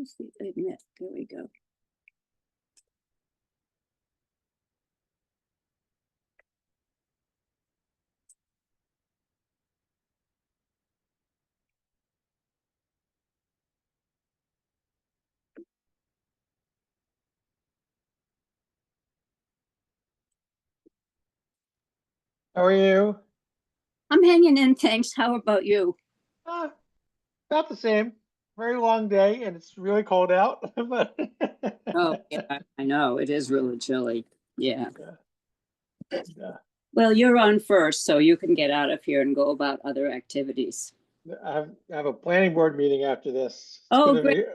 Let's see, admit, there we go. How are you? I'm hanging in, thanks. How about you? Ah, about the same. Very long day and it's really cold out. But Oh, yeah, I know. It is really chilly. Yeah. yeah, and, Well, you're on first, so you can get out of here and go about other activities. I have a planning board meeting after this. It's Oh, gonna great.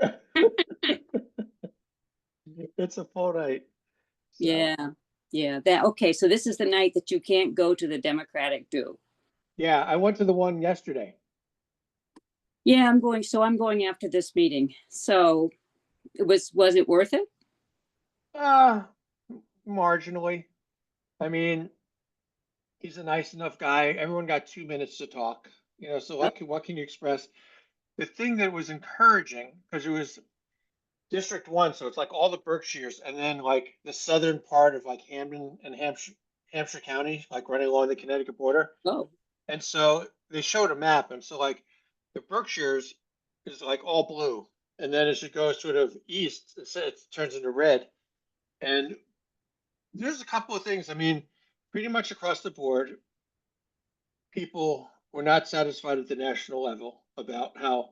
be it's a full night. So Yeah. Yeah. That okay. So this is the night that you can't go to the Democratic do. yeah, I went to the one yesterday. Yeah, I'm going after this meeting. So was it worth it? Uh Marginally. I mean, he's a nice enough guy. Everyone got 2 minutes to talk. So Oh, what can you express? The thing that was encouraging, because it was District 1, so it's like all the Berkshires, and then like the southern part of like Hamden and Hampshire County, like running along the Connecticut border. oh, And so they showed a map, and so like the Berkshires is like all blue, and then as it goes sort of east, it turns into red. And there's a couple of things. I mean, pretty much across the board, people were not satisfied at the national level about how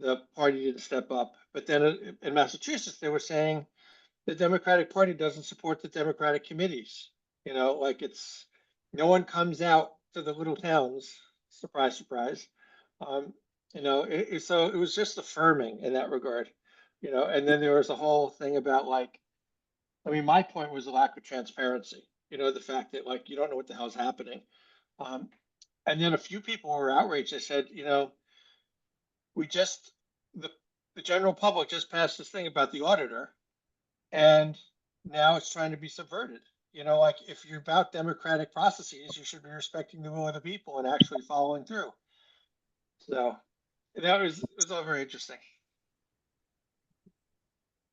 the party didn't step up. But then in Massachusetts, they were saying the Democratic Party doesn't support the Democratic committees. Like it's no one comes out to the little towns. Surprise, surprise. Um, so it was just affirming in that regard. And then there was a whole thing about like, I mean, my point was the lack of transparency. The fact that like you don't know what the hell's happening. Um, and then a few people were outraged. They said, we just the the general public just passed this thing about the auditor, and now it's trying to be subverted. Like if you're about democratic processes, you should be respecting the will of the people and actually following through. So it was all very interesting.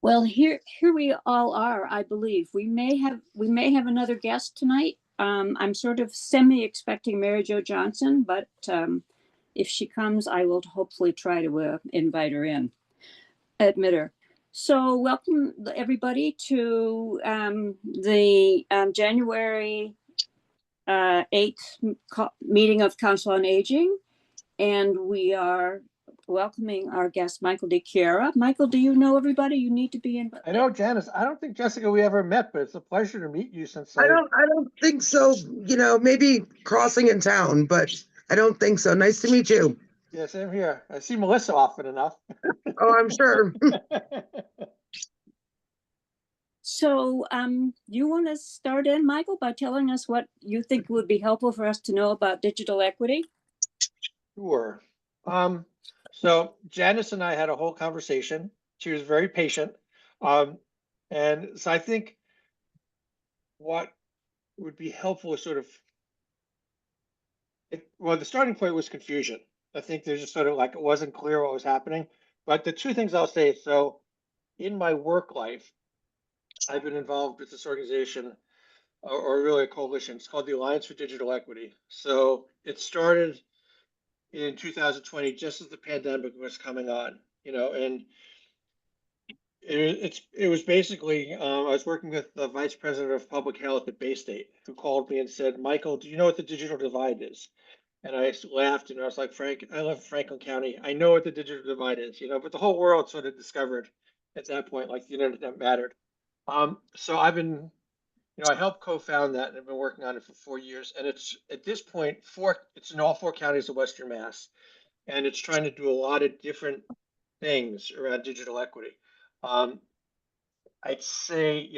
well, here we all are, I believe. We may have another guest tonight. I'm sort of semi expecting Mary Jo Johnson, but if she comes, I will hopefully try to invite her in, admit her. So welcome everybody to the January 8th meeting of Council on Aging. And we are welcoming our guest, Michael DiChiara. Michael, do you know everybody you need to be in? I know, Janice. I don't think, Jessica, we ever met, but it's a pleasure to meet you since I don't think so. Maybe crossing in town, but I don't think so. Nice to meet you. Yeah, same here. I see Melissa often enough. Oh, I'm sure. So you want to start in, Michael, by telling us what you think would be helpful for us to know about digital equity? Sure. Um, so Janice and I had a whole conversation. She was very patient. And so I think what would be helpful is sort of, well, the starting point was confusion. I think there's just sort of like it wasn't clear what was happening. But the two things I'll say, so in my work life, I've been involved with this organization or really a coalition. It's called the Alliance for Digital Equity. So it started in 2020, just as the pandemic was coming on, and it was basically I was working with the vice president of public health at Bay State, who called me and said, "Michael, do you know what the digital divide is?" And I laughed and I was like, "Frank, I live in Franklin County. I know what the digital divide is, but the whole world sort of discovered at that point, like the internet mattered." So I helped co-found that and I've been working on it for 4 years. And it's at this point, it's in all four counties of Western Mass. And it's trying to do a lot of different things around digital equity. Um, I'd say,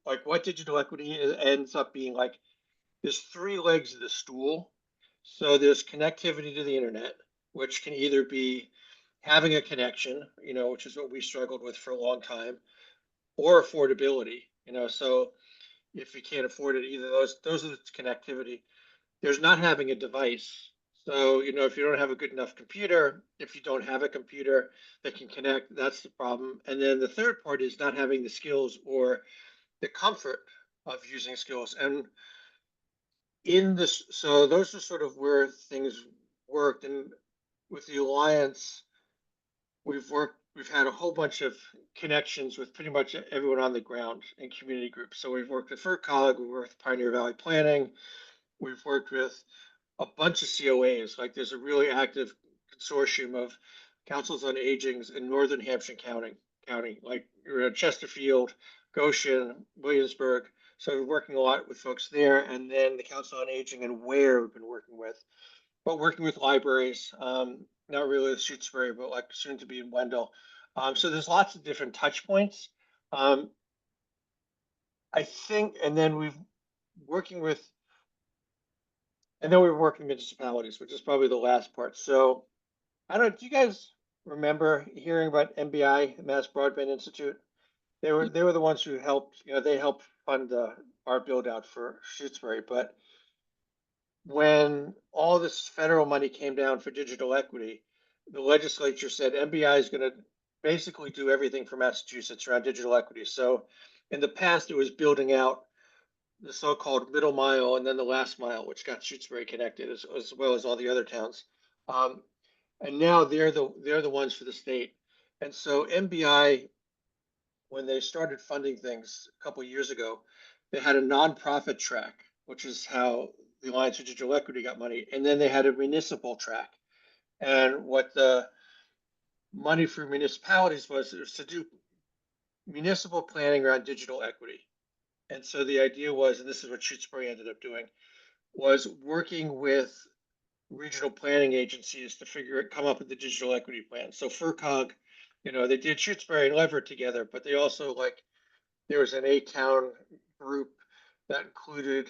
like what digital equity ends up being like, there's three legs of the stool. So there's connectivity to the internet, which can either be having a connection, which is what we struggled with for a long time, or affordability, so if you can't afford it, either those are the connectivity. There's not having a device. So, if you don't have a good enough computer, if you don't have a computer that can connect, that's the problem. And then the third part is not having the skills or the comfort of using skills. And in this, so those are sort of where things worked. And with the Alliance, we've had a whole bunch of connections with pretty much everyone on the ground in community groups. So we've worked with FERCog, we've worked with Pioneer Valley Planning, we've worked with a bunch of COAs. Like there's a really active consortium of councils on agings in Northern Hampshire County, like Chesterfield, Goshen, Williamsburg. So we're working a lot with folks there, and then the Council on Aging and Ware we've been working with, but working with libraries, not really with Shutesbury, but like soon to be in Wendell. So there's lots of different touch points. Um, I think, and then working with, and then we're working municipalities, which is probably the last part. So I don't, do you guys remember hearing about MBI, Mass Broadband Institute? They were the ones who helped, they helped fund our build out for Shutesbury. But when all this federal money came down for digital equity, the legislature said MBI is going to basically do everything for Massachusetts around digital equity. So in the past, it was building out the so-called middle mile and then the last mile, which got Shutesbury connected as well as all the other towns. Um, and now they're the ones for the state. And so MBI, when they started funding things a couple of years ago, they had a nonprofit track, which is how the Alliance for Digital Equity got money, and then they had a municipal track. And what the money for municipalities was to do municipal planning around digital equity. And so the idea was, and this is what Shutesbury ended up doing, was working with regional planning agencies to come up with the digital equity plan. So FERCog, they did Shutesbury and Leverett together, but they also there was an 8-town group that included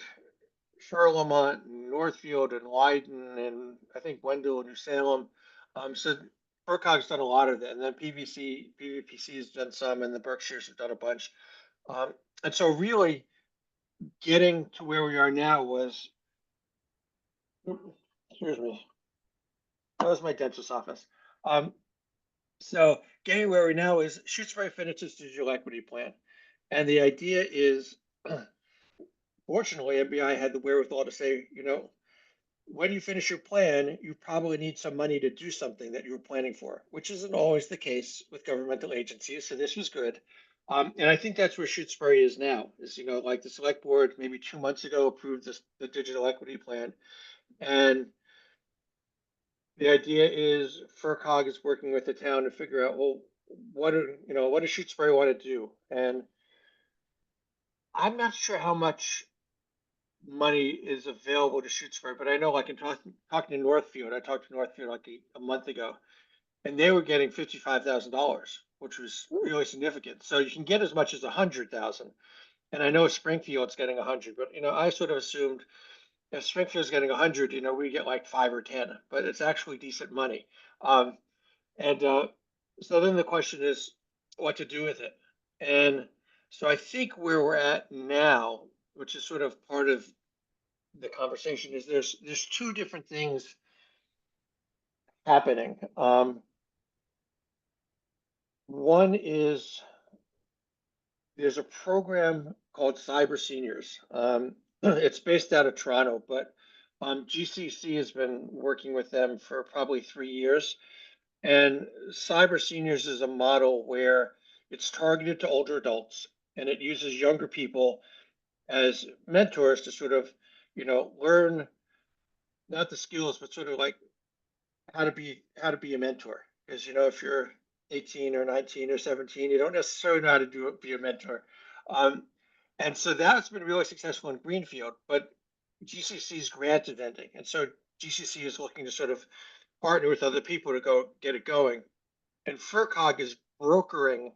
Charlemont and Northfield and Leiden and I think Wendell and New Salem. So FERCog's done a lot of that, and then PVPC has done some, and the Berkshires have done a bunch. And so really getting to where we are now was, excuse me, that was my dentist's office. So getting where we now is Shutesbury finishes digital equity plan. And the idea is, fortunately, MBI had the wherewithal to say, when you finish your plan, you probably need some money to do something that you were planning for, which isn't always the case with governmental agencies. So this was good. And I think that's where Shutesbury is now, is, like the select board maybe 2 months ago approved the digital equity plan. And the idea is FERCog is working with the town to figure out, well, what does Shutesbury want to do? And I'm not sure how much money is available to Shutesbury, but I know like in talking to Northfield, I talked to Northfield like a month ago, and they were getting $55,000, which was really significant. So you can get as much as 100,000. And I know Springfield's getting 100, but I sort of assumed if Springfield's getting 100, we get like 5 or 10, but it's actually decent money. And so then the question is what to do with it. And so I think where we're at now, which is sort of part of the conversation, is there's two different things happening. One is there's a program called Cyber Seniors. It's based out of Toronto, but GCC has been working with them for probably 3 years. And Cyber Seniors is a model where it's targeted to older adults and it uses younger people as mentors to sort of, learn not the skills, but sort of like how to be a mentor. Because if you're 18 or 19 or 17, you don't necessarily know how to be a mentor. And so that's been really successful in Greenfield, but GCC's granted ending, and so GCC is looking to sort of partner with other people to go get it going. And FERCog is brokering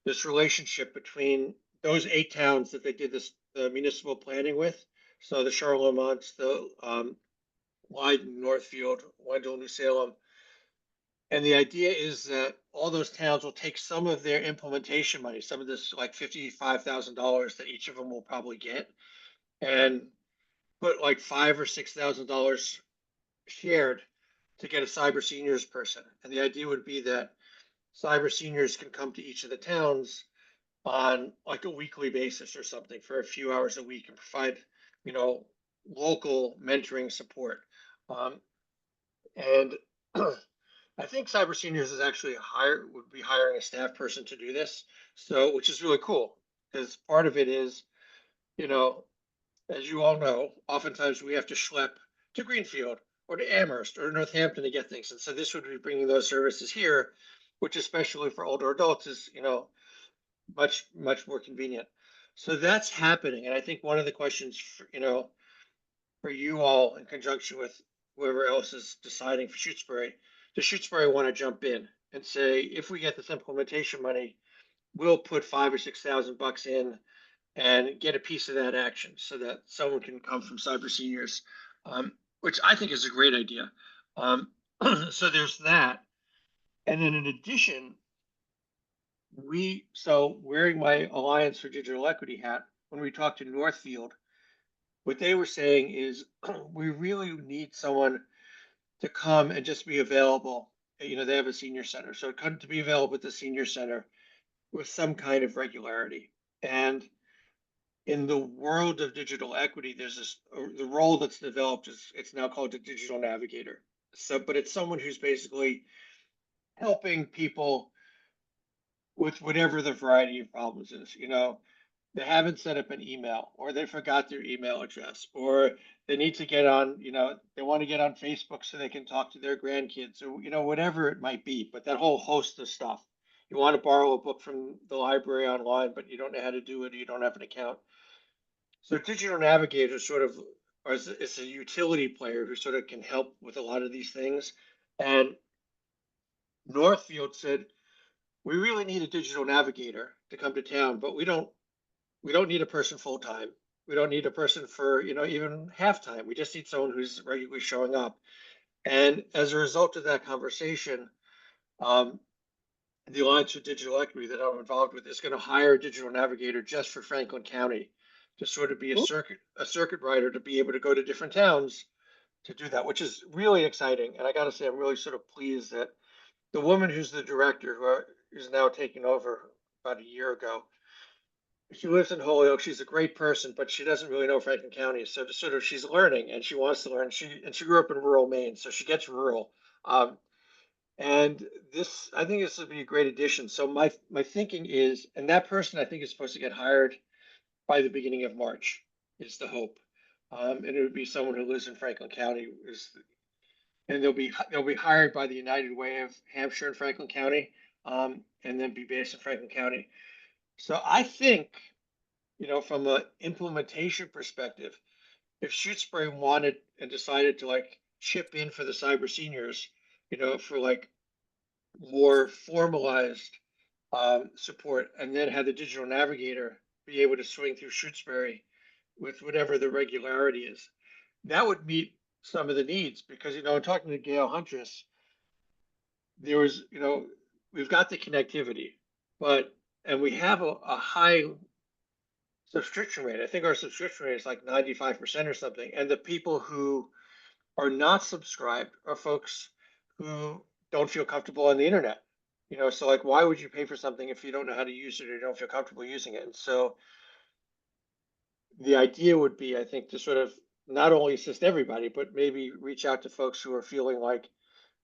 this relationship between those 8 towns that they did the municipal planning with. So the Charlemonts, the Leiden, Northfield, Wendell, New Salem. And the idea is that all those towns will take some of their implementation money, some of this like $55,000 that each of them will probably get, and put like $5,000 or $6,000 shared to get a cyber seniors person. And the idea would be that cyber seniors can come to each of the towns on like a weekly basis or something for a few hours a week and provide, you know, local mentoring support. Um, and I think Cyber Seniors is actually would be hiring a staff person to do this. So, which is really cool because part of it is, you know, as you all know, oftentimes we have to schlep to Greenfield or to Amherst or Northampton to get things. And so this would be bringing those services here, which especially for older adults is, you know, much more convenient. So that's happening. And I think one of the questions, for, you know, for you all in conjunction with whoever else is deciding for Shutesbury, does Shutesbury want to jump in and say, if we get this implementation money, we'll put 5 or 6 thousand bucks in and get a piece of that action so that someone can come from cyber seniors, which I think is a great idea. So there's that. And then in addition, so wearing my Alliance for Digital Equity hat, when we talked to Northfield, what they were saying is we really need someone to come and just be available. You know, they have a senior center, so come to be available at the senior center with some kind of regularity. And in the world of digital equity, there's the role that's developed is it's now called the digital navigator. So, but it's someone who's basically helping people with whatever the variety of problems is. You know, they haven't set up an email, or they forgot their email address, or they need to get on, you know, they want to get on Facebook so they can talk to their grandkids, or, you know, whatever it might be. But that whole host of stuff. You want to borrow a book from the library online, but you don't know how to do it, or you don't have an account. So Digital Navigator sort of is a utility player who sort of can help with a lot of these things. And Northfield said, we really need a digital navigator to come to town, but we don't need a person full time. We don't need a person for, you know, even half time. We just need someone who's regularly showing up. And as a result of that conversation, um, the Alliance for Digital Equity that I'm involved with is going to hire a digital navigator just for Franklin County to sort of be a circuit rider to be able to go to different towns to do that, which is really exciting. And I got to say, I'm really sort of pleased that the woman who's the director, who is now taking over about a year ago, she lives in Holyoke. She's a great person, but she doesn't really know Franklin County. So sort of she's learning and she wants to learn. She grew up in rural Maine, so she gets rural. And this, I think this would be a great addition. So my thinking is, and that person I think is supposed to get hired by the beginning of March is the hope. And it would be someone who lives in Franklin County, and they'll be hired by the United Way of Hampshire and Franklin County, and then be based in Franklin County. So I think, you know, from an implementation perspective, if Shutesbury wanted and decided to like chip in for the cyber seniors, you know, for like more formalized support, and then had the digital navigator be able to swing through Shutesbury with whatever the regularity is, that would meet some of the needs. Because, you know, in talking to Gail Huntress, there was, you know, we've got the connectivity, but and we have a high subscription rate. I think our subscription rate is like 95% or something. And the people who are not subscribed are folks who don't feel comfortable on the internet. You know, so like, why would you pay for something if you don't know how to use it or you don't feel comfortable using it? And so the idea would be, I think, to sort of not only assist everybody, but maybe reach out to folks who are feeling like,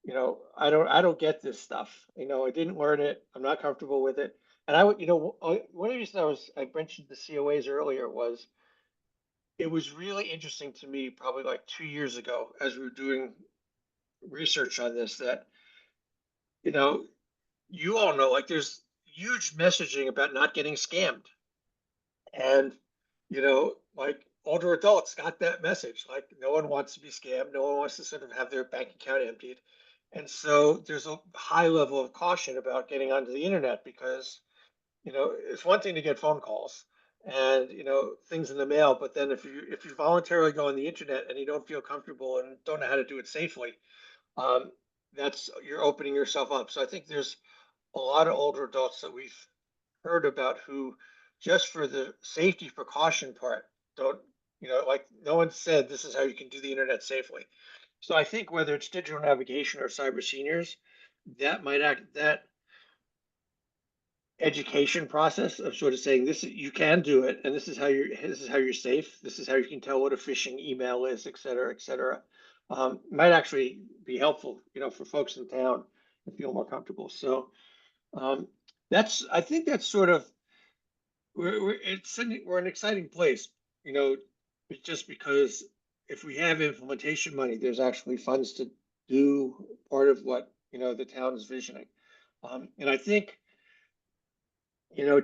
you know, I don't get this stuff. You know, I didn't learn it. I'm not comfortable with it. And I would, you know, one of the reasons I mentioned the COAs earlier was it was really interesting to me probably like 2 years ago as we were doing research on this that, you know, you all know like there's huge messaging about not getting scammed. And, you know, like older adults got that message. Like no one wants to be scammed. No one wants to sort of have their bank account emptied. And so there's a high level of caution about getting onto the internet because, you know, it's one thing to get phone calls and, you know, things in the mail, but then if you voluntarily go on the internet and you don't feel comfortable and don't know how to do it safely, um, that's you're opening yourself up. So I think there's a lot of older adults that we've heard about who, just for the safety precaution part, don't, you know, like no one said this is how you can do the internet safely. So I think whether it's digital navigation or cyber seniors, that education process of sort of saying this, you can do it, and this is how you're safe. This is how you can tell what a phishing email is, et cetera, et cetera. Might actually be helpful, for folks in town to feel more comfortable. So I think that's sort of we're an exciting place, you know, just because if we have implementation money, there's actually funds to do part of what the town is visioning. And I think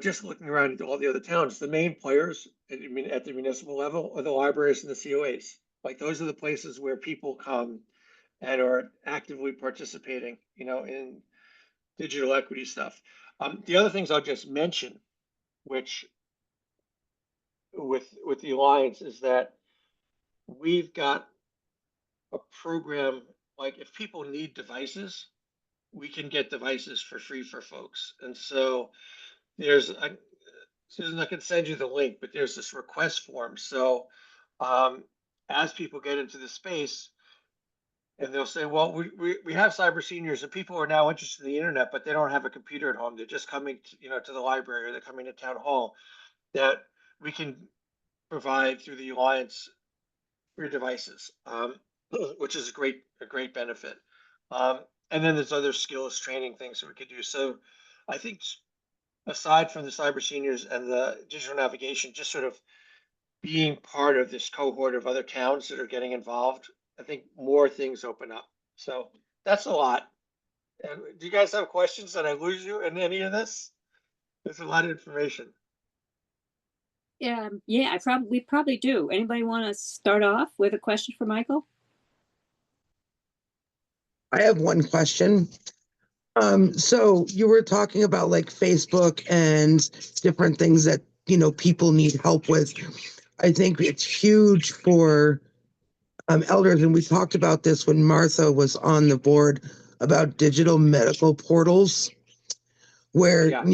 just looking around at all the other towns, the main players, at the municipal level, are the libraries and the COAs. Like those are the places where people come and are actively participating, in digital equity stuff. The other things I'll just mention, which with the alliance, is that we've got a program. Like if people need devices, we can get devices for free for folks. And so Susan, I can send you the link, but there's this request form. So as people get into the space, and they'll say, well, we have cyber seniors and people are now interested in the internet, but they don't have a computer at home. They're just coming to the library, or they're coming to town hall, that we can provide through the Alliance free devices, which is a great benefit. And then there's other skills training things that we could do. So I think aside from the cyber seniors and the digital navigation, just sort of being part of this cohort of other towns that are getting involved, I think more things open up. So that's a lot. And do you guys have questions? Did I lose you in any of this? There's a lot of information. Yeah, we probably do. Anybody want to start off with a question for Michael? I have one question. So you were talking about like Facebook and different things that, people need help with. I think it's huge for elders. And we talked about this when Martha was on the board about digital medical portals, where, Yeah.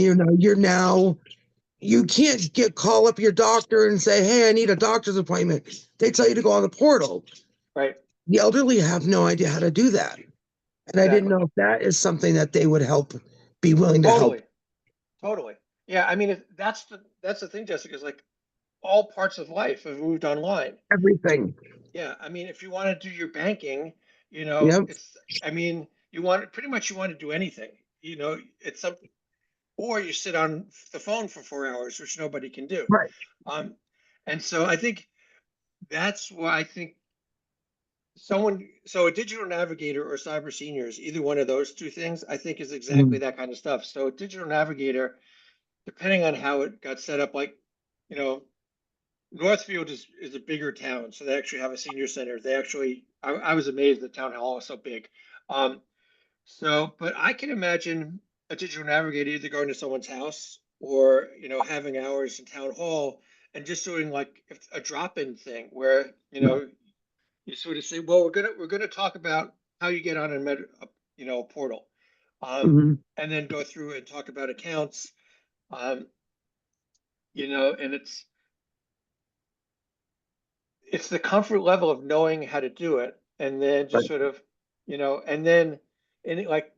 you can't call up your doctor and say, hey, I need a doctor's appointment. They tell you to go on the portal. Right. The elderly have no idea how to do that. And I didn't know if that is something that they would be willing to help. Totally. Yeah. I mean, that's the thing, Jessica, is like all parts of life have moved online. Everything. Yeah. I mean, if you want to do your banking, Yep. you want to do anything, it's something, or you sit on the phone for 4 hours, which nobody can do. Right. And so I think that's why I think so a digital navigator or cyber seniors, either one of those two things, I think is exactly that kind of stuff. So a digital navigator, depending on how it got set up, like, Northfield is a bigger town, so they actually have a senior center. I was amazed the town hall is so big. But I can imagine a digital navigator either going to someone's house or, having hours in town hall and just doing like a drop-in thing where, you sort of say, well, we're gonna talk about how you get on a portal, and then go through and talk about accounts, and it's the comfort level of knowing how to do it, and then just sort of, like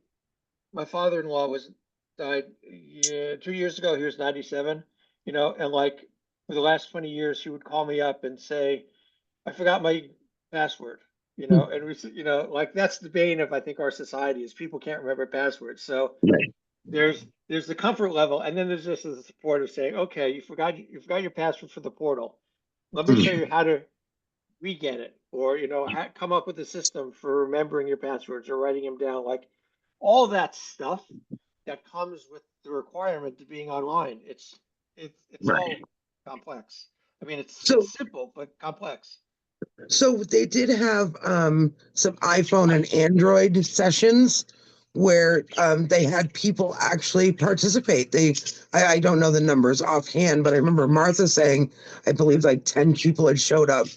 my father-in-law died 2 years ago. He was 97, and like for the last 20 years, he would call me up and say, I forgot my password, and like that's the bane of, I think, our society is people can't remember passwords. So there's the comfort level, and then there's just the support of saying, okay, you forgot your password for the portal. Let me show you how to re-get it, or come up with a system for remembering your passwords or writing them down, like all that stuff that comes with the requirement to being online. It's all complex. I mean, it's simple but complex. So they did have some iPhone and Android sessions where they had people actually participate. I don't know the numbers offhand, but I remember Martha saying, I believe like 10 people had showed up,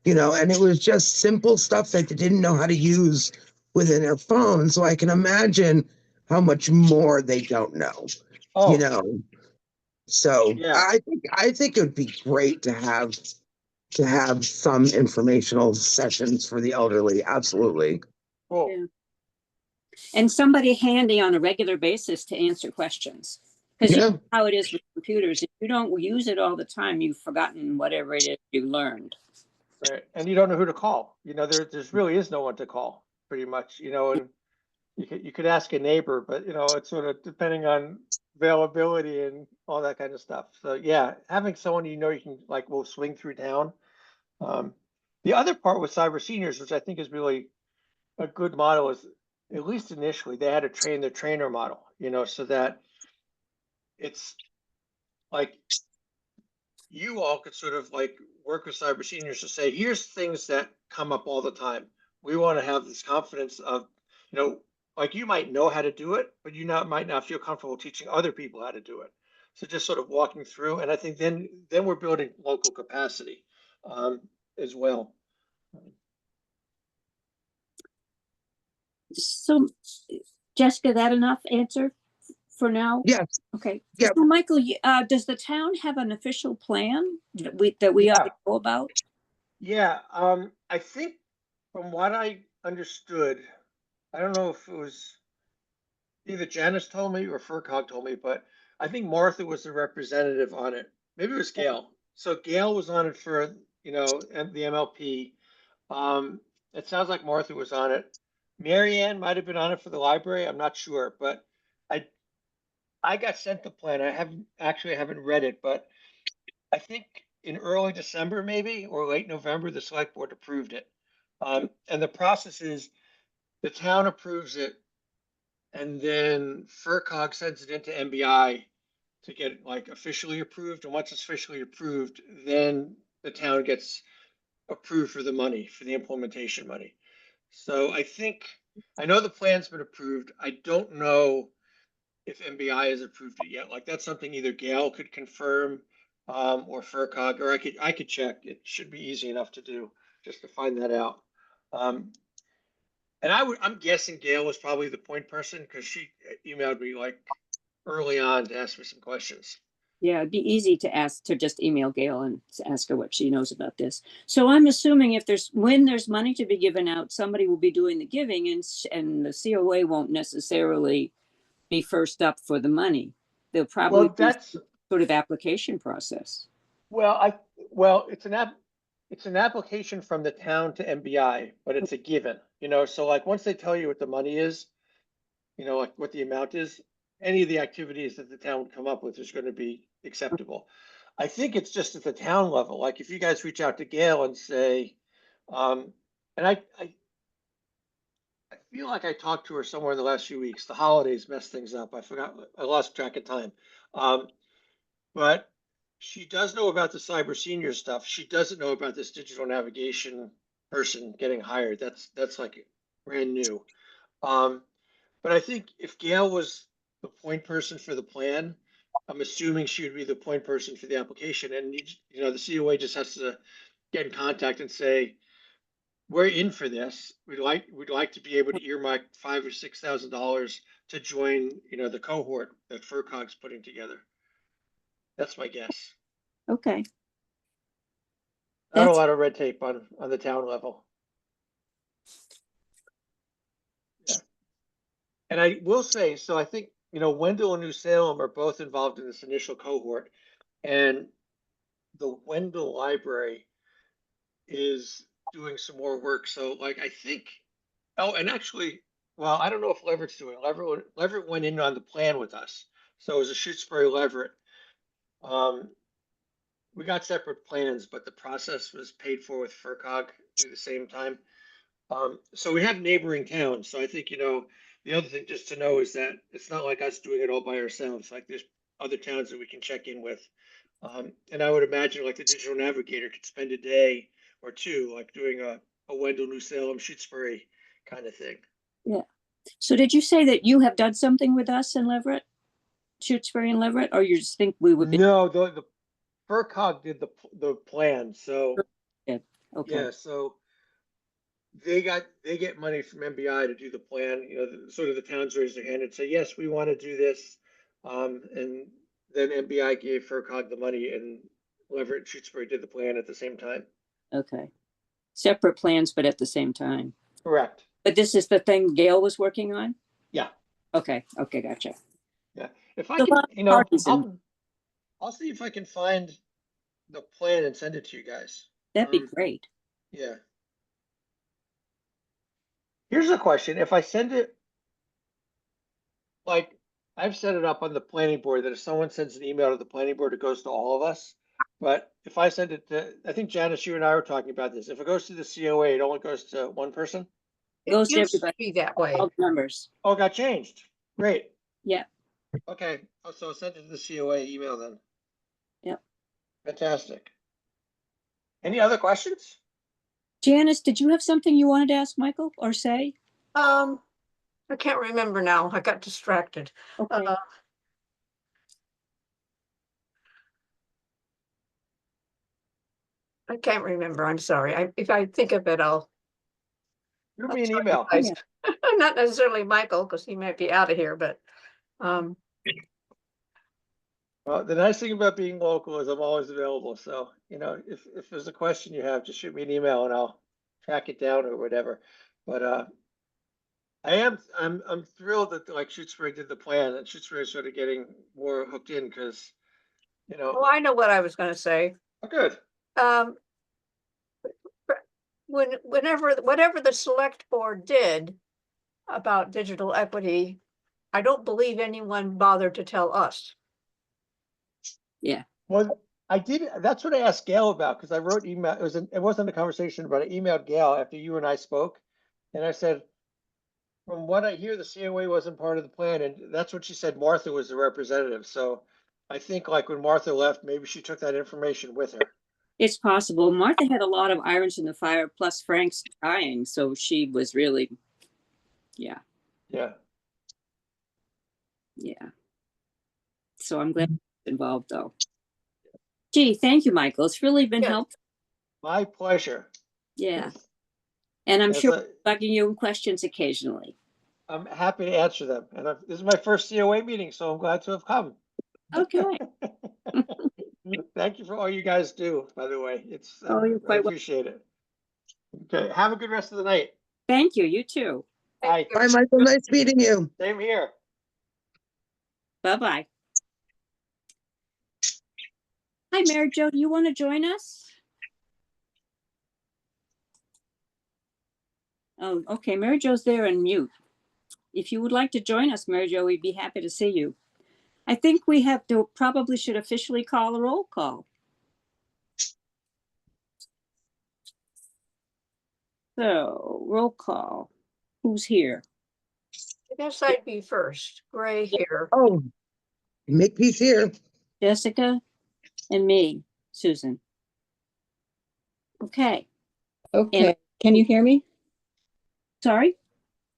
and it was just simple stuff that they didn't know how to use within their phone. So I can imagine how much more they don't know, Oh, So yeah. I think it would be great to have to have some informational sessions for the elderly. Absolutely. Cool. Yeah. And somebody handy on a regular basis to answer questions. Because you Yeah. know how it is with computers. If you don't use it all the time, you've forgotten whatever it is you learned. Right. And you don't know who to call. There's really is no one to call, pretty much, and you could ask a neighbor, but it's sort of depending on availability and all that kind of stuff. So yeah, having someone you can like will swing through town. Um, the other part with cyber seniors, which I think is really a good model, is at least initially they had to train the trainer model, so that it's like you all could sort of like work with cyber seniors to say, here's things that come up all the time. We want to have this confidence of, like you might know how to do it, but might not feel comfortable teaching other people how to do it. So just sort of walking through, and I think then we're building local capacity as well. So, Jessica, that enough answer for now? Yes. Okay. Yeah. So, Michael, does the town have an official plan that we ought to know about? Yeah. I think from what I understood, I don't know if it was either Janice told me or FERCog told me, but I think Martha was the representative on it. Maybe it was Gail. So Gail was on it for, the MLP. It sounds like Martha was on it. Marianne might have been on it for the library. I'm not sure, but I I got sent the plan. I haven't read it, but I think in early December maybe or late November, the select board approved it. And the process is the town approves it, and then FERCog sends it into MBI to get like officially approved. And once it's officially approved, then the town gets approved for the money, for the implementation money. So I know the plan's been approved. I don't know if MBI has approved it yet. Like that's something either Gail could confirm or FERCog, or I could check. It should be easy enough to do just to find that out. Um, and I'm guessing Gail was probably the point person because she emailed me like early on to ask me some questions. Yeah, it'd be easy to just email Gail and ask her what she knows about this. So I'm assuming when there's money to be given out, somebody will be doing the giving, and the COA won't necessarily be first up for the money. There'll probably Well, be that's sort of application process. well, I well, it's an application from the town to MBI, but it's a given, So like once they tell you what the money is, like what the amount is, any of the activities that the town would come up with is going to be acceptable. I think it's just at the town level. Like if you guys reach out to Gail and say, and I feel like I talked to her somewhere in the last few weeks. The holidays messed things up. I lost track of time. Um, but she does know about the cyber senior stuff. She doesn't know about this digital navigation person getting hired. That's like brand new. Um, but I think if Gail was the point person for the plan, I'm assuming she would be the point person for the application. And the COA just has to get in contact and say, we're in for this. We'd like to be able to earmark $5,000 or $6,000 to join, the cohort that FERCog's putting together. That's my guess. Okay. Not a That's lot of red tape on the town level. Yeah. And I will say, so I think, Wendell and New Salem are both involved in this initial cohort. And the Wendell Library is doing some more work. So like I think, oh, and actually, well, I don't know if Leverett's doing it. Leverett went in on the plan with us. So it was a Shutesbury Leverett. Um, we got separate plans, but the process was paid for with FERCog through the same time. So we have neighboring towns. So I think, the other thing just to know is that it's not like us doing it all by ourselves. Like there's other towns that we can check in with. And I would imagine like the digital navigator could spend a day or two, like doing a Wendell, New Salem, Shutesbury kind of thing. Yeah. So did you say that you have done something with us in Leverett, Shutesbury and Leverett, or you just think we would be? No, the FERCog did the plan. So Okay. yeah, so they get money from MBI to do the plan. Sort of the towns raise their hand and say, yes, we want to do this. And then MBI gave FERCog the money, and Leverett and Shutesbury did the plan at the same time. Okay. Separate plans, but at the same time. Correct. But this is the thing Gail was working on? Yeah. Okay, okay, gotcha. Yeah. If I So a can, lot of parties in- I'll see if I can find the plan and send it to you guys. That'd be great. Yeah. Here's a question. If I send it, like, I've set it up on the planning board that if someone sends an email to the planning board, it goes to all of us. But if I send it to, I think Janice, you and I were talking about this. If it goes to the COA, it only goes to one person? It Goes to used to everybody. be that way. All the numbers. Oh, it got changed. Great. Yeah. Okay. Oh, so send it to the COA email then. Yep. Fantastic. Any other questions? Janice, did you have something you wanted to ask Michael or say? I can't remember now. I got distracted. Okay. I can't remember. I'm sorry. If I think of it, I'll Shoot me an tell you email. guys. Not necessarily Michael, because he might be out of here, but Well, the nice thing about being local is I'm always available. So, if there's a question you have, just shoot me an email and I'll track it down or whatever. But I'm thrilled that like Shutesbury did the plan and Shutesbury is sort of getting more hooked in because, oh, I know what I was going to say. oh, good. Um, whatever the select board did about digital equity, I don't believe anyone bothered to tell us. Yeah. Well, I did. That's what I asked Gail about because I wrote email. It wasn't a conversation, but I emailed Gail after you and I spoke, and I said, from what I hear, the COA wasn't part of the plan, and that's what she said. Martha was the representative. So I think like when Martha left, maybe she took that information with her. It's possible. Martha had a lot of irons in the fire, plus Frank's dying, so she was really, yeah, Yeah. yeah. So I'm glad you're involved, though. Gee, thank you, Michael. It's really been Yeah. helpful. My pleasure. Yeah. And I'm As sure a- bugging you questions occasionally. I'm happy to answer them. And this is my first COA meeting, so I'm glad to have come. Okay. Thank you for all you guys do, by the way. It's Oh, you're I quite welcome. appreciate it. Okay, have a good rest of the night. Thank you. You too. Bye. Bye, Michael. Nice meeting you. Same here. Bye-bye. Hi, Mary Jo. Do you want to join us? Oh, okay. Mary Jo's there and mute. If you would like to join us, Mary Jo, we'd be happy to see you. I think we have to probably should officially call a roll call. So, roll call. Who's here? I guess I'd be first. Gray here. Oh, Mickey's here. Jessica and me, Susan. Okay. Okay, can you hear me? Sorry?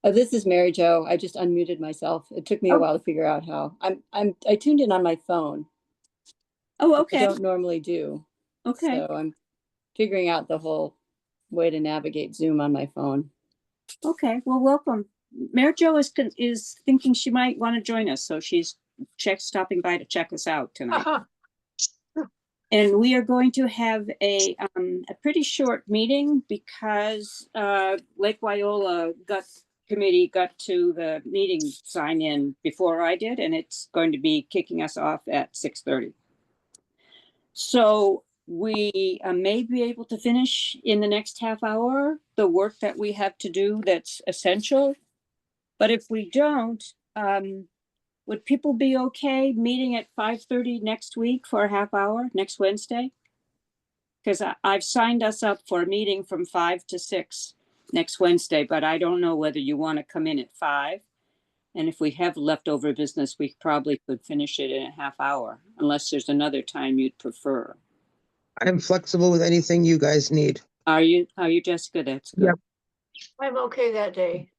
This is Mary Jo. I just unmuted myself. It took me a while to figure out how. I tuned in on my phone. Oh, I okay. don't normally do. Okay. So I'm figuring out the whole way to navigate Zoom on my phone. Okay. Well, welcome. Mary Jo is thinking she might want to join us, so she's stopping by to check us out tonight. And we are going to have a pretty short meeting because Lake Wyola committee got to the meeting sign in before I did, and it's going to be kicking us off at 6:30. So we may be able to finish in the next half hour the work that we have to do that's essential. But if we don't, would people be okay meeting at 5:30 next week for a half hour, next Wednesday? Because I've signed us up for a meeting from 5 to 6 next Wednesday, but I don't know whether you want to come in at 5. And if we have leftover business, we probably could finish it in a half hour, unless there's another time you'd prefer. I'm flexible with anything you guys need. Are you, Jessica? That's good. Yep. I'm okay that day.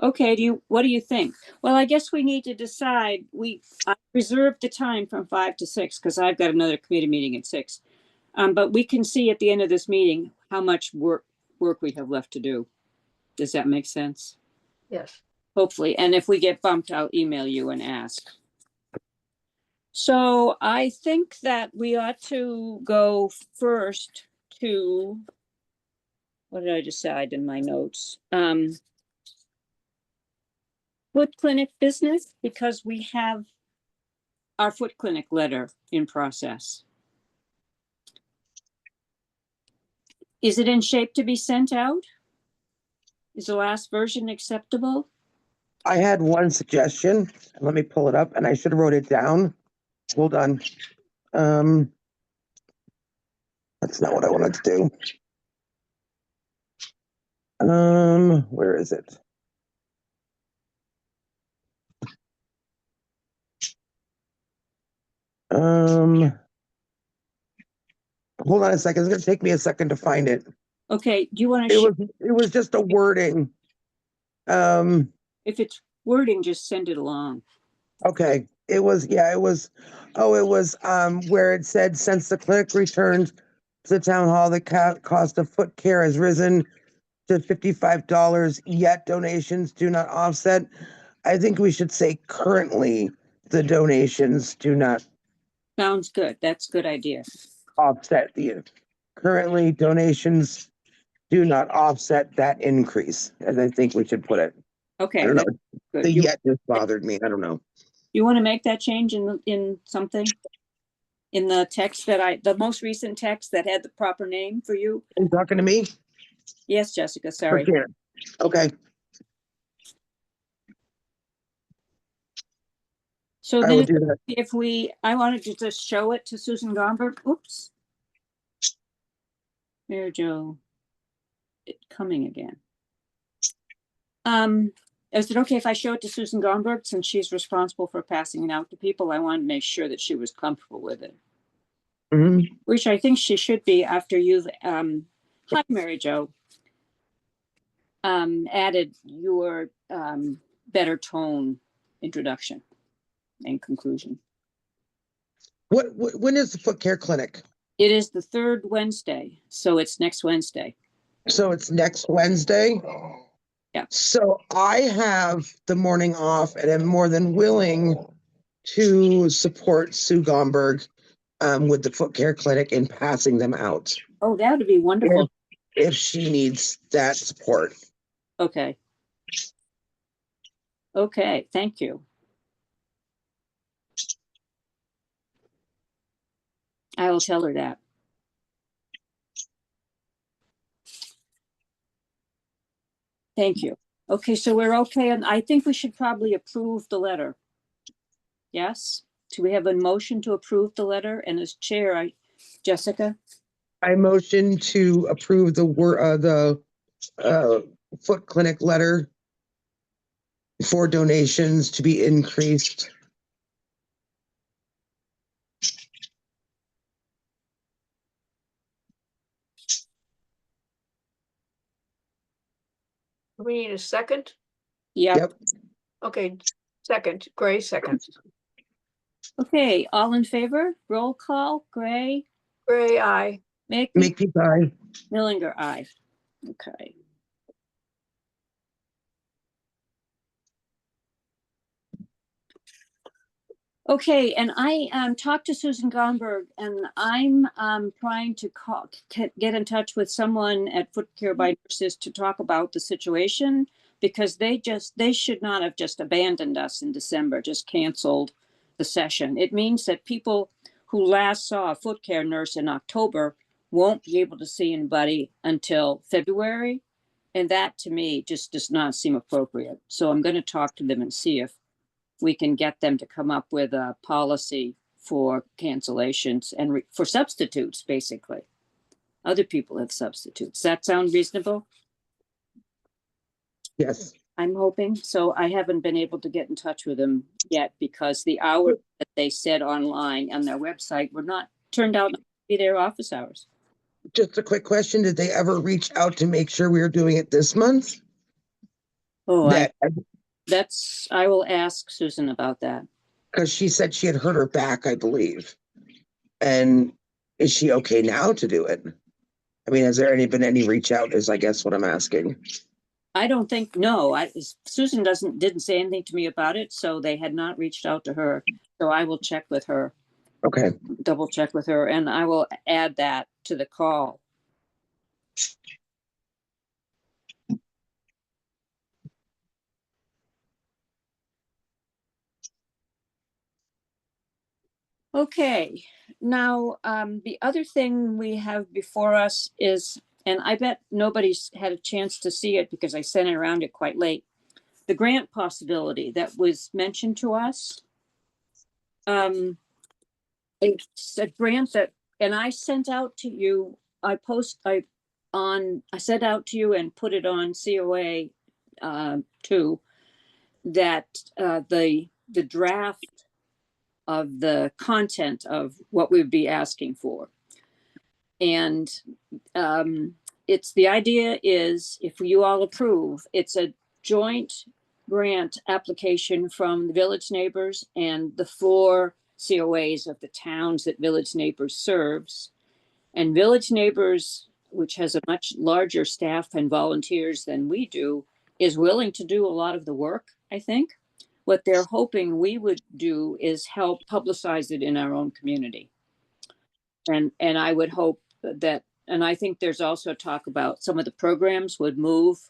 Okay, what do you think? Well, I guess we need to decide. I reserved the time from 5 to 6 because I've got another committee meeting at 6. But we can see at the end of this meeting how much work we have left to do. Does that make sense? Yes. Hopefully. And if we get bumped, I'll email you and ask. So I think that we ought to go first to, what did I decide in my notes? Foot clinic business, because we have our foot clinic letter in process. Is it in shape to be sent out? Is the last version acceptable? I had one suggestion. Let me pull it up, and I should have wrote it down. Hold on. That's not what I wanted to do. Where is it? Hold on a second. It's gonna take me a second to find it. Okay, do you want It to, was just a wording. if it's wording, just send it along. Okay. It was where it said, since the clinic returned to the town hall, the cost of foot care has risen to $55, yet donations do not offset. I think we should say currently the donations do not Sounds good. That's a good idea. offset currently donations do not offset that increase, as I think we should put it. I Okay, don't know. that's The good. yet just bothered me. I don't know. You want to make that change in something? In the text the most recent text that had the proper name for you? Are you talking to me? Yes, Jessica, sorry. Okay. So I then will do that. if I wanted to just show it to Susan Gomberg, oops. There, Joe. It coming again. Is it okay if I show it to Susan Gomberg, since she's responsible for passing it out to people? I wanted to make sure that she was comfortable with it. Mhm. Which I think she should be after you've, hi, Mary Jo, added your better tone introduction and conclusion. When is the foot care clinic? It is the third Wednesday, so it's next Wednesday. So it's next Wednesday? Yeah. So I have the morning off and am more than willing to support Sue Gomberg with the foot care clinic in passing them out Oh, that would be wonderful. if she needs that support. Okay. Okay, thank you. I will tell her that. Thank you. Okay, so we're okay, and I think we should probably approve the letter. Yes? Do we have a motion to approve the letter? And as chair, Jessica? I motion to approve the foot clinic letter for donations to be increased. Do we need a second? Yep. Okay, second, Gray seconds. Okay, all in favor? Roll call. Gray, Gray, aye. Make me buy. Millinger, aye. Okay. Okay, and I talked to Susan Gomberg, and I'm trying to get in touch with someone at Foot Care by Nurses to talk about the situation, because they should not have just abandoned us in December, just canceled the session. It means that people who last saw a foot care nurse in October won't be able to see anybody until February, and that to me just does not seem appropriate. So I'm going to talk to them and see if we can get them to come up with a policy for cancellations and for substitutes, basically. Other people have substitutes. Does that sound reasonable? Yes. I'm hoping. So I haven't been able to get in touch with them yet, because the hours that they said online on their website turned out not to be their office hours. Just a quick question. Did they ever reach out to make sure we were doing it this month? Oh, I will ask Susan about that. Because she said she had hurt her back, I believe. And is she okay now to do it? I mean, has there been any reach out is I guess what I'm asking. I don't think, no, Susan didn't say anything to me about it, so they had not reached out to her. So I will check with her. Okay. Double check with her, and I will add that to the call. Okay, now the other thing we have before us is, and I bet nobody's had a chance to see it because I sent it around it quite late, the grant possibility that was mentioned to us. It's a grant that, and I sent out to you, I sent out to you and put it on COA too, that the draft of the content of what we would be asking for. And it's, the idea is, if you all approve, it's a joint grant application from the Village Neighbors and the 4 COAs of the towns that Village Neighbors serves. And Village Neighbors, which has a much larger staff and volunteers than we do, is willing to do a lot of the work, I think. What they're hoping we would do is help publicize it in our own community. And I would hope that, and I think there's also talk about some of the programs would move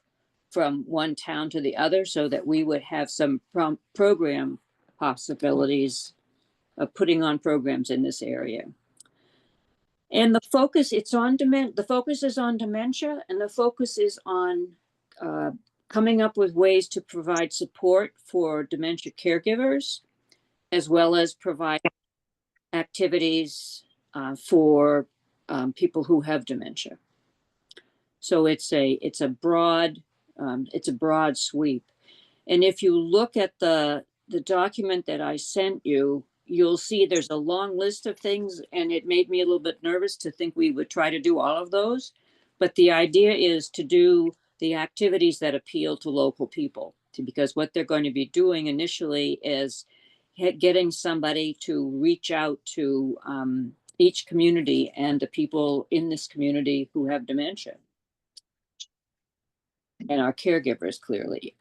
from one town to the other so that we would have some program possibilities of putting on programs in this area. And the focus, the focus is on dementia, and the focus is on coming up with ways to provide support for dementia caregivers, as well as provide activities for people who have dementia. So it's a broad sweep. And if you look at the document that I sent you, you'll see there's a long list of things, and it made me a little bit nervous to think we would try to do all of those. But the idea is to do the activities that appeal to local people, because what they're going to be doing initially is getting somebody to reach out to each community and the people in this community who have dementia and our caregivers, clearly.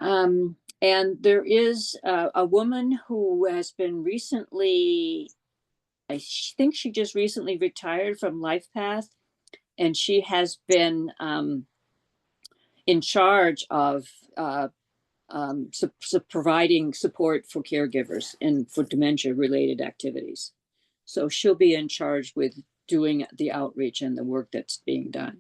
And there is a woman who has been recently, I think she just recently retired from LifePath, and she has been in charge of providing support for caregivers and for dementia-related activities. So she'll be in charge with doing the outreach and the work that's being done.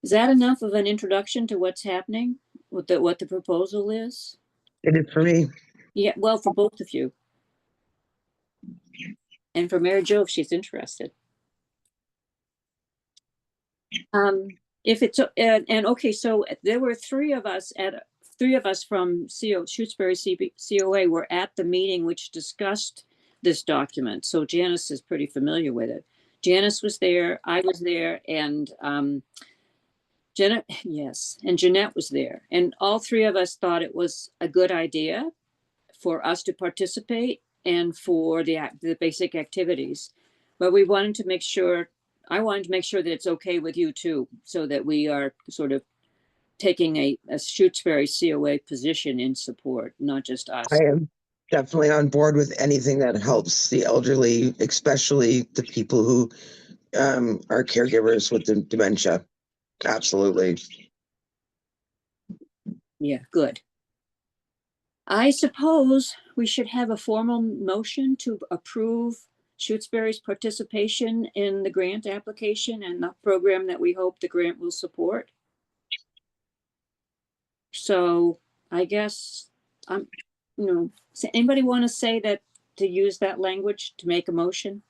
Is that enough of an introduction to what's happening, what the proposal is? It is for me. Yeah, well, for both of you. And for Mary Jo, if she's interested. If it's, and okay, so there were 3 of us from Shutesbury COA were at the meeting which discussed this document. So Janice is pretty familiar with it. Janice was there, I was there, and Jeanette was there. And all 3 of us thought it was a good idea for us to participate and for the basic activities. But we wanted to make sure, I wanted to make sure that it's okay with you too, so that we are sort of taking a Shutesbury COA position in support, not just us. I am definitely on board with anything that helps the elderly, especially the people who are caregivers with the dementia. Absolutely. Yeah, good. I suppose we should have a formal motion to approve Shutesbury's participation in the grant application and the program that we hope the grant will support. So I guess does anybody want to say that, to use that language to make a motion?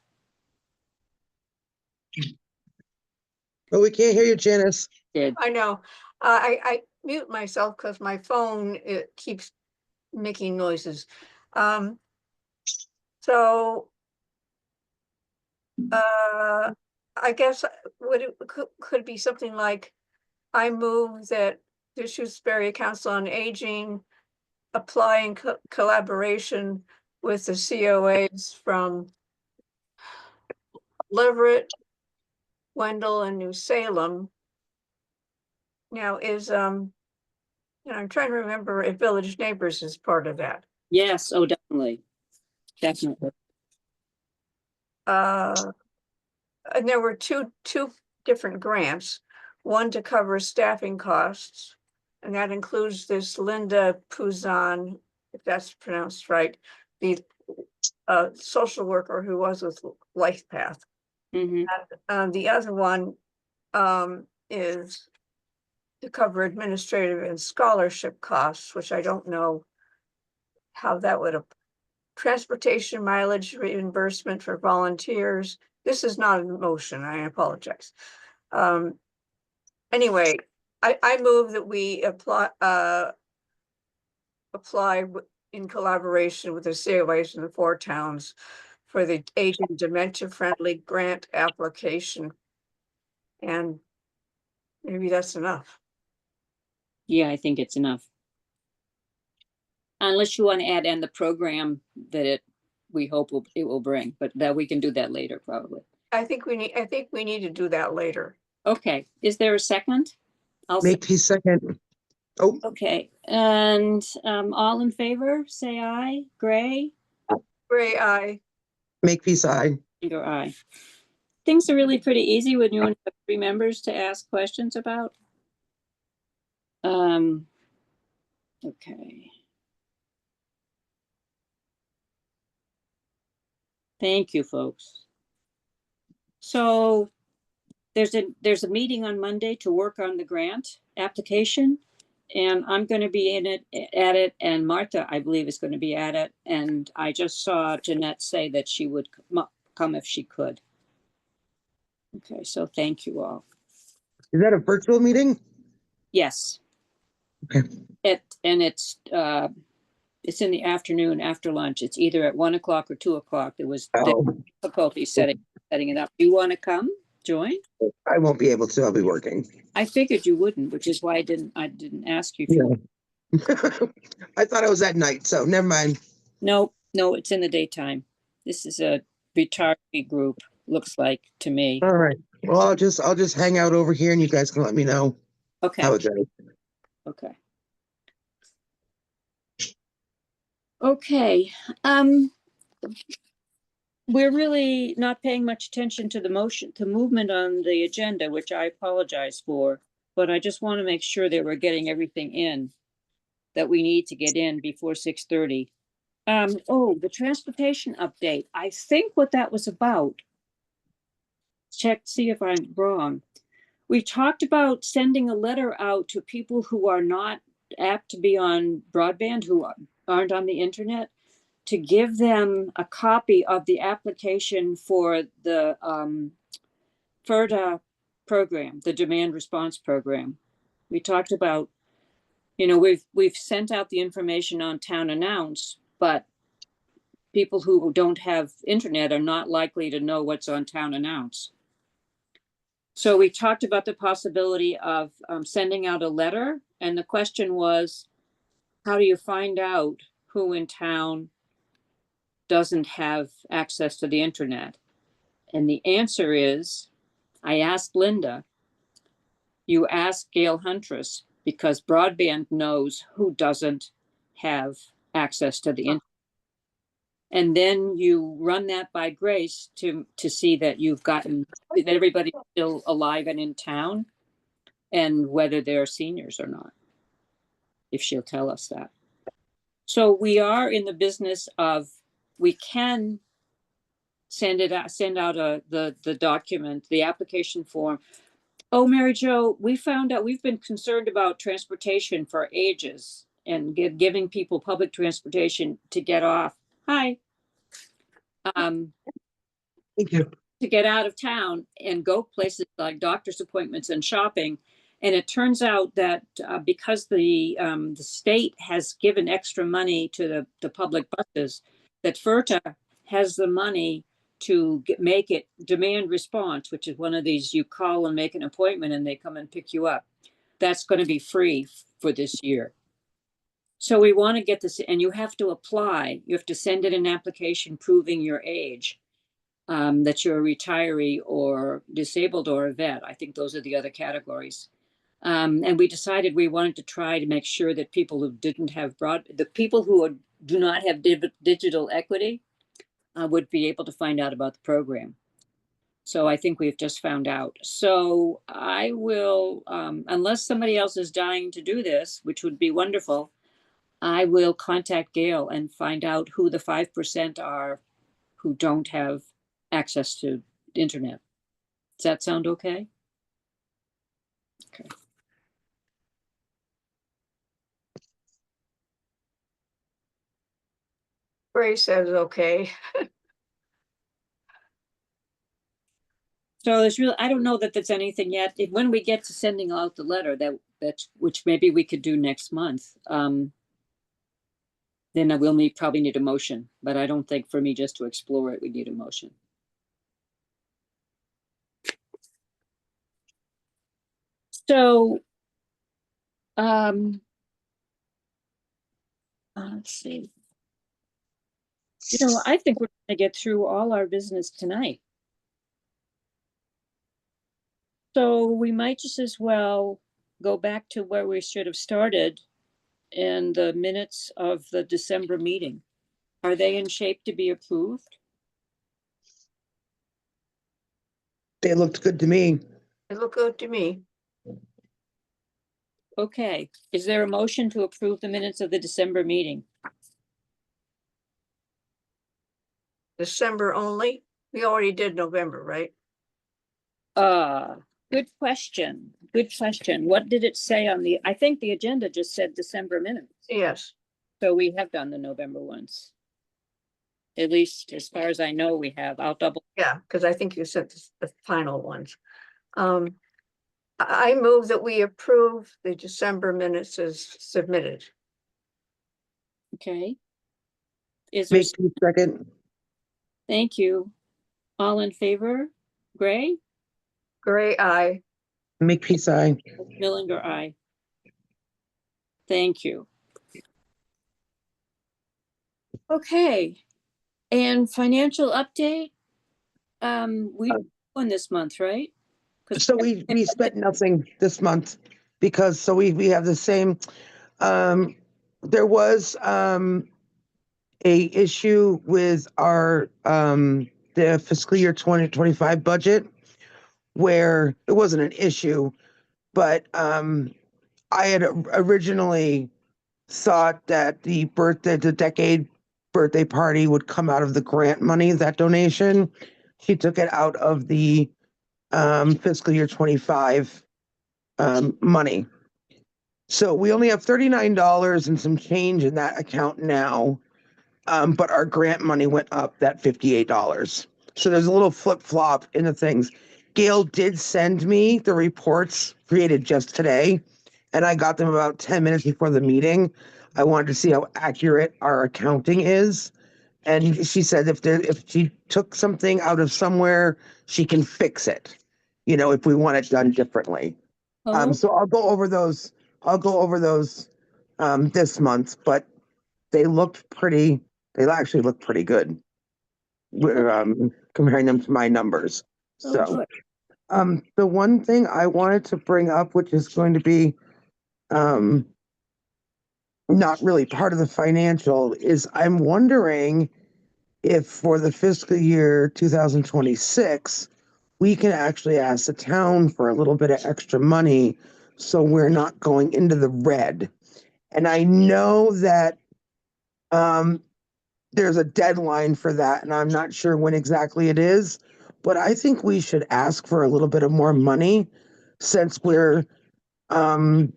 But we can't hear you, Janice. I know. I mute myself because my phone, it keeps making noises. So I guess could be something like, I move that the Shutesbury Council on Aging apply in collaboration with the COAs from Leverett, Wendell, and New Salem. Now I'm trying to remember if Village Neighbors is part of that. Yes, oh, definitely. Definitely. And there were two different grants. One to cover staffing costs, and that includes this Linda Puzan, if that's pronounced right, the social worker who was with LifePath. Mhm. The other one is to cover administrative and scholarship costs, which I don't know how that would, transportation mileage reimbursement for volunteers. This is not a motion, I apologize. Anyway, I move that we apply in collaboration with the COAs in the 4 towns for the aging dementia-friendly grant application. And maybe that's enough. Yeah, I think it's enough. Unless you want to add in the program that we hope it will bring, but that we can do that later probably. I think we need to do that later. Okay, is there a second? Makepeace second. Oh, Okay, and all in favor, say aye. Gray? Gray, aye. Makepeace aye. Your aye. Things are really pretty easy when you only have 3 members to ask questions about. Okay. Thank you, folks. So there's a meeting on Monday to work on the grant application, and I'm going to be at it, and Martha, I believe, is going to be at it. And I just saw Jeanette say that she would come if she could. Okay, so thank you all. Is that a virtual meeting? Yes. Okay. It's in the afternoon after lunch. It's either at 1 o'clock or 2 o'clock. There was difficulty setting it up. Do you want to come join? I won't be able to. I'll be working. I figured you wouldn't, which is why I didn't ask you. I thought it was at night, so never mind. No, it's in the daytime. This is a retiree group, looks like to me. All right. Well, I'll just hang out over here, and you guys can let me know Okay. how it goes. Okay. Okay. We're really not paying much attention to the movement on the agenda, which I apologize for, but I just want to make sure that we're getting everything in that we need to get in before 6:30. The transportation update. I think what that was about. See if I'm wrong. We talked about sending a letter out to people who are not apt to be on broadband, who aren't on the internet, to give them a copy of the application for the FERDA program, the demand response program. We talked about, we've sent out the information on Town Announce, but people who don't have internet are not likely to know what's on Town Announce. So we talked about the possibility of sending out a letter, and the question was, how do you find out who in town doesn't have access to the internet? And the answer is, I asked Linda, you ask Gail Huntress, because broadband knows who doesn't have access to the internet. And then you run that by Grace to see that that everybody's still alive and in town, and whether they're seniors or not, if she'll tell us that. So we are in the business of, we can send out the document, the application form. Oh, Mary Jo, we found out we've been concerned about transportation for ages and giving people public transportation to get off. Hi. Thank you. To get out of town and go places like doctor's appointments and shopping. And it turns out that because the state has given extra money to the public buses, that FERTA has the money to make it demand response, which is one of these, you call and make an appointment and they come and pick you up. That's going to be free for this year. So we want to get this, and you have to apply. You have to send in an application proving your age, that you're a retiree or disabled or a vet. I think those are the other categories. And we decided we wanted to try to make sure that people who didn't have the people who do not have digital equity would be able to find out about the program. So I think we've just found out. So I will, unless somebody else is dying to do this, which would be wonderful, I will contact Gail and find out who the 5% are who don't have access to internet. Does that sound okay? Okay. Ray says, okay. So there's really, I don't know that there's anything yet. When we get to sending out the letter that which maybe we could do next month, then I will probably need a motion, but I don't think for me just to explore it, we need a motion. So, let's see. I think we're going to get through all our business tonight. So we might just as well go back to where we should have started in the minutes of the December meeting. Are they in shape to be approved? They looked good to me. It looked good to me. Okay, is there a motion to approve the minutes of the December meeting? December only? We already did November, right? Good question. Good question. What did it say on I think the agenda just said December minutes. Yes. So we have done the November ones. At least as far as I know, we have. I'll double. Yeah, because I think you said the final ones. I move that we approve the December minutes as submitted. Okay. Is there? Make a second. Thank you. All in favor? Gray? Gray, aye. Make peace eye. Millinger, aye. Thank you. Okay. And financial update? We won this month, right? So we spent nothing this month because we have the same. There was a issue with our the fiscal year 2025 budget where it wasn't an issue, but I had originally thought that the decade birthday party would come out of the grant money, that donation. She took it out of the fiscal year 25 money. So we only have $39 and some change in that account now. But our grant money went up that $58. So there's a little flip flop in the things. Gail did send me the reports created just today, and I got them about 10 minutes before the meeting. I wanted to see how accurate our accounting is. And she said if she took something out of somewhere, she can fix it, if we want it done differently. Oh, So I'll go over those. This month, but they actually look pretty good. We're comparing them to my numbers. So good. the one thing I wanted to bring up, which is going to be not really part of the financial, is I'm wondering if for the fiscal year 2026, we can actually ask the town for a little bit of extra money so we're not going into the red. And I know that there's a deadline for that, and I'm not sure when exactly it is, but I think we should ask for a little bit of more money since we're in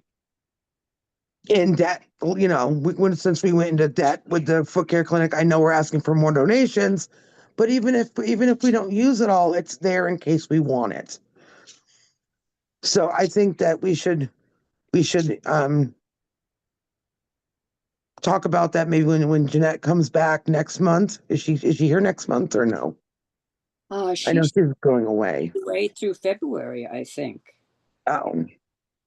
debt. Since we went into debt with the foot care clinic, I know we're asking for more donations, but even if we don't use it all, it's there in case we want it. So I think that we should talk about that maybe when Jeanette comes back next month. Is she here next month or no? I know She's she's going away. way through February, I think. Oh,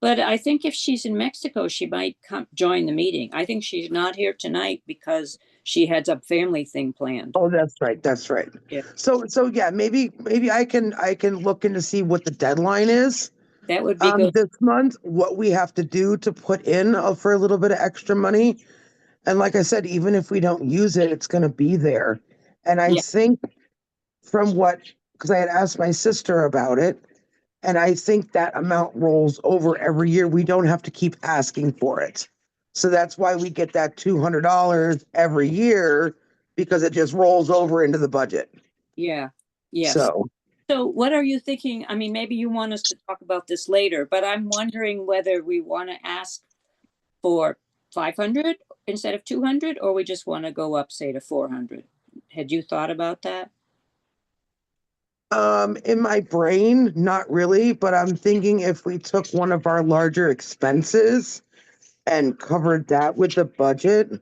But I think if she's in Mexico, she might join the meeting. I think she's not here tonight because she has a family thing planned. oh, that's right. That's right. Yeah. So yeah, maybe I can look into see what the deadline is. That would be good. This month, what we have to do to put in for a little bit of extra money. And like I said, even if we don't use it, it's going to be there. And I Yeah. think from what because I had asked my sister about it. And I think that amount rolls over every year. We don't have to keep asking for it. So that's why we get that $200 every year because it just rolls over into the budget. Yeah, yes. So, So what are you thinking? I mean, maybe you want us to talk about this later, but I'm wondering whether we want to ask for 500 instead of 200, or we just want to go up, say, to 400. Had you thought about that? in my brain, not really, but I'm thinking if we took one of our larger expenses and covered that with the budget,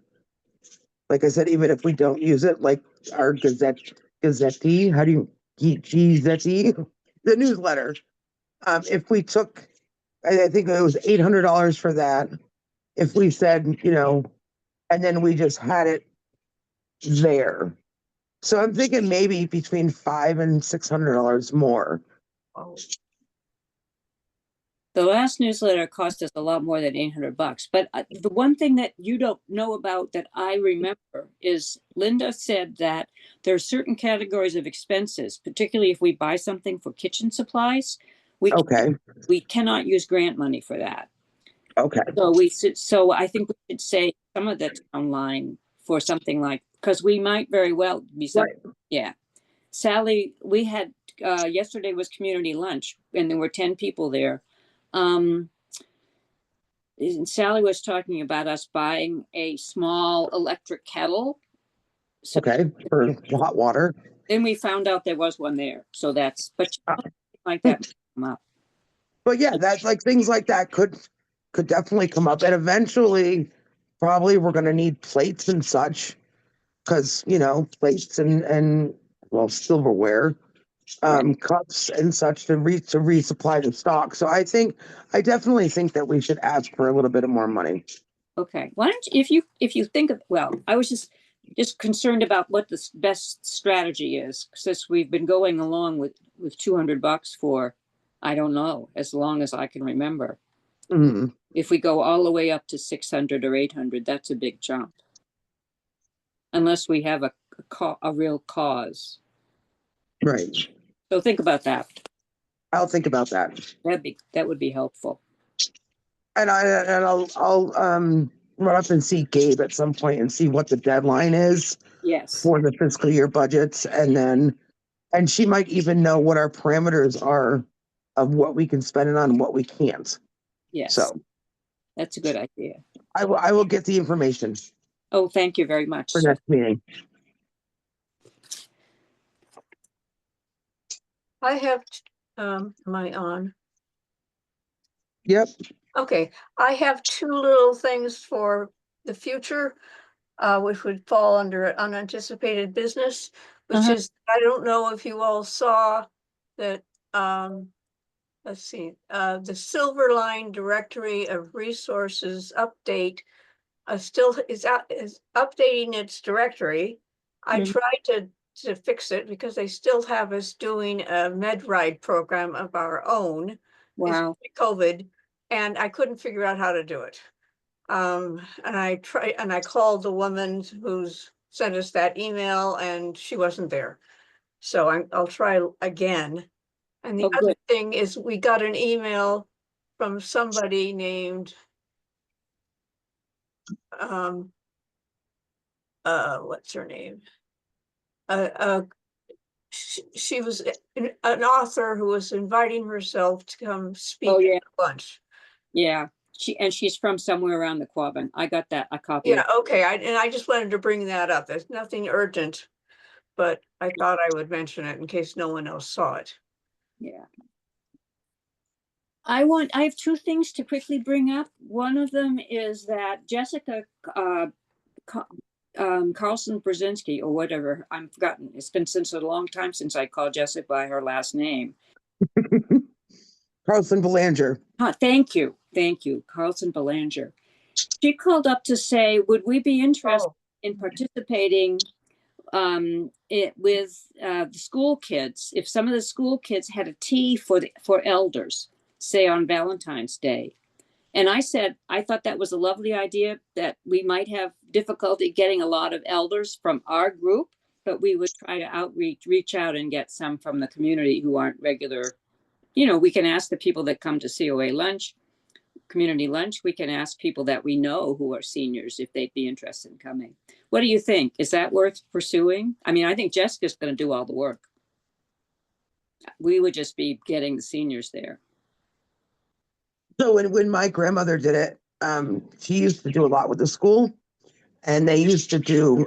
like I said, even if we don't use it, like our Gazette, how do you, Gazette, the newsletter. If we took, I think it was $800 for that. If we said, and then we just had it there. So I'm thinking maybe between $500 and $600 more. The last newsletter cost us a lot more than $800. But the one thing that you don't know about that I remember is Linda said that there are certain categories of expenses, particularly if we buy something for kitchen supplies, Okay. we cannot use grant money for that. Okay. So I think we should say some of the town line for something like, because we might very well be Right. yeah. Sally, we had yesterday was community lunch and there were 10 people there. And Sally was talking about us buying a small electric kettle. So Okay. For hot water. then we found out there was one there. So that's, but like that come up. But yeah, that's like things like that could definitely come up. And eventually, probably we're gonna need plates and such. Because, plates and well, silverware, cups and such to resupply the stock. So I definitely think that we should ask for a little bit of more money. Okay. Why don't you, if you think of, well, I was just concerned about what the best strategy is, since we've been going along with $200 for, I don't know, as long as I can remember. Mhm. If we go all the way up to 600 or 800, that's a big jump. Unless we have a real cause. Right. So think about that. I'll think about that. That would be helpful. And I'll run up and see Gabe at some point and see what the deadline is Yes. for the fiscal year budgets. And she might even know what our parameters are of what we can spend it on and what we can't. Yes. So that's a good idea. I will get the information Oh, thank you very much. for next meeting. I have, am I on? Yep. Okay, I have two little things for the future, which would fall under unanticipated business, which is, I don't know if you all saw that, let's see, the Silver Line Directory of Resources update still is updating its directory. I Mhm. tried to fix it because they still have us doing a MedRide program of our own. Wow. It's COVID, and I couldn't figure out how to do it. And I called the woman who's sent us that email, and she wasn't there. So I'll try again. And the Oh, other good. thing is we got an email from somebody named what's her name? She was an author who was inviting herself to come speak Oh, yeah. at lunch. Yeah. She's from somewhere around the Quabbin. I got that, a copy. Yeah, okay. I just wanted to bring that up. There's nothing urgent, but I thought I would mention it in case no one else saw it. Yeah. I have two things to quickly bring up. One of them is that Jessica Carlson Brzezinski, or whatever, I'm forgotten. It's been since a long time since I called Jessica by her last name. Carlson Belanger. Thank you. Carlson Belanger. She called up to say, would we be interested in participating with the school kids, if some of the school kids had a tea for elders, say on Valentine's Day. And I said, I thought that was a lovely idea, that we might have difficulty getting a lot of elders from our group, but we would try to reach out and get some from the community who aren't regular. You know, we can ask the people that come to COA lunch, community lunch. We can ask people that we know who are seniors if they'd be interested in coming. What do you think? Is that worth pursuing? I mean, I think Jessica's going to do all the work. We would just be getting the seniors there. So when my grandmother did it, she used to do a lot with the school, and they used to do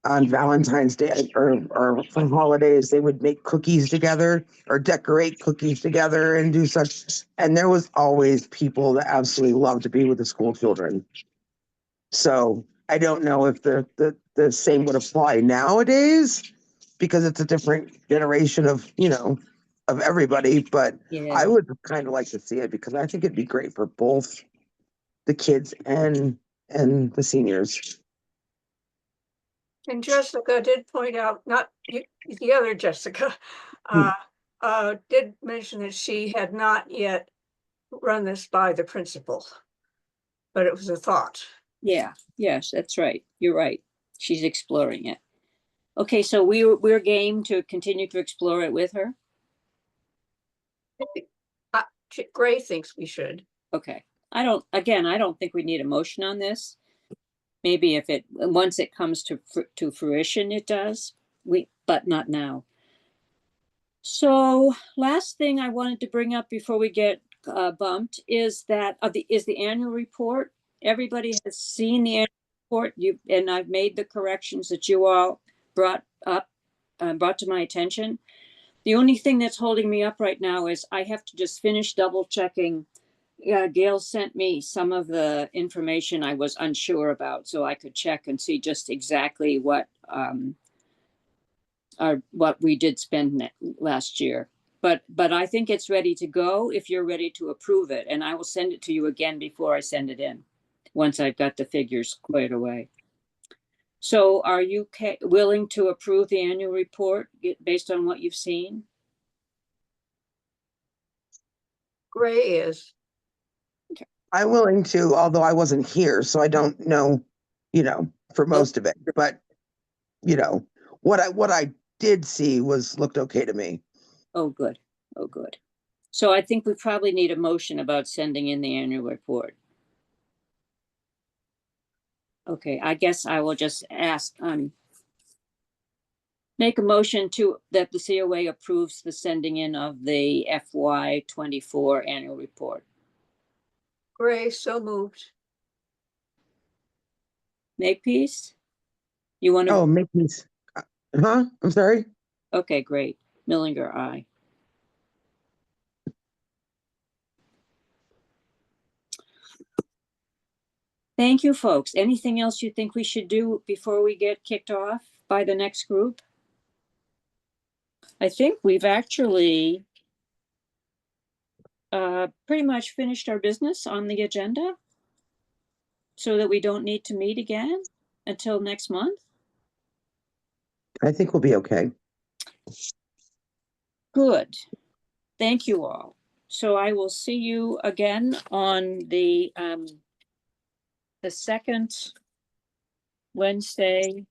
on Valentine's Day or for holidays, they would make cookies together or decorate cookies together and do such. And there was always people that absolutely loved to be with the school children. So I don't know if the same would apply nowadays because it's a different generation of, of everybody. But Yeah. I would kind of like to see it because I think it'd be great for both the kids and the seniors. And Jessica did point out, not you, the other Jessica, did mention that she had not yet run this by the principal, but it was a thought. Yeah. Yes, that's right. You're right. She's exploring it. Okay, so we're game to continue to explore it with her. Gray thinks we should. Okay. I don't think we need a motion on this. Maybe once it comes to fruition, it does. But not now. So last thing I wanted to bring up before we get bumped is the annual report. Everybody has seen the annual report. And I've made the corrections that you all brought to my attention. The only thing that's holding me up right now is I have to just finish double checking. Gail sent me some of the information I was unsure about, so I could check and see just exactly what we did spend last year. But I think it's ready to go if you're ready to approve it, and I will send it to you again before I send it in, once I've got the figures cleared away. So are you willing to approve the annual report based on what you've seen? Gray is. I'm willing to, although I wasn't here, so I don't know, for most of it. But, what I did see looked okay to me. Oh, good. Oh, good. So I think we probably need a motion about sending in the annual report. Okay, I guess I will just ask, make a motion that the COA approves the sending in of the FY24 annual report. Gray, so moved. Makepeace? You want to? Oh, Makepeace. Huh? I'm sorry? Okay, great. Millinger, aye. Thank you, folks. Anything else you think we should do before we get kicked off by the next group? I think we've actually pretty much finished our business on the agenda so that we don't need to meet again until next month. I think we'll be okay. Good. Thank you all. So I will see you again on the second Wednesday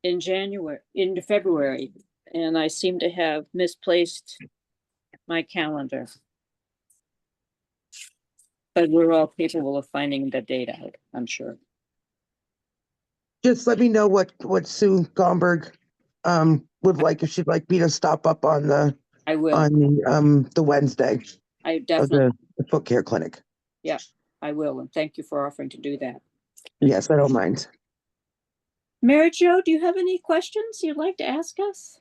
in February. And I seem to have misplaced my calendar. But we're all capable of finding the date out, I'm sure. Just let me know what Sue Gomberg would like, if she'd like me to stop up on the I will. on the Wednesday I of definitely. the foot care clinic. Yeah, I will. And thank you for offering to do that. Yes, I don't mind. Mary Jo, do you have any questions you'd like to ask us?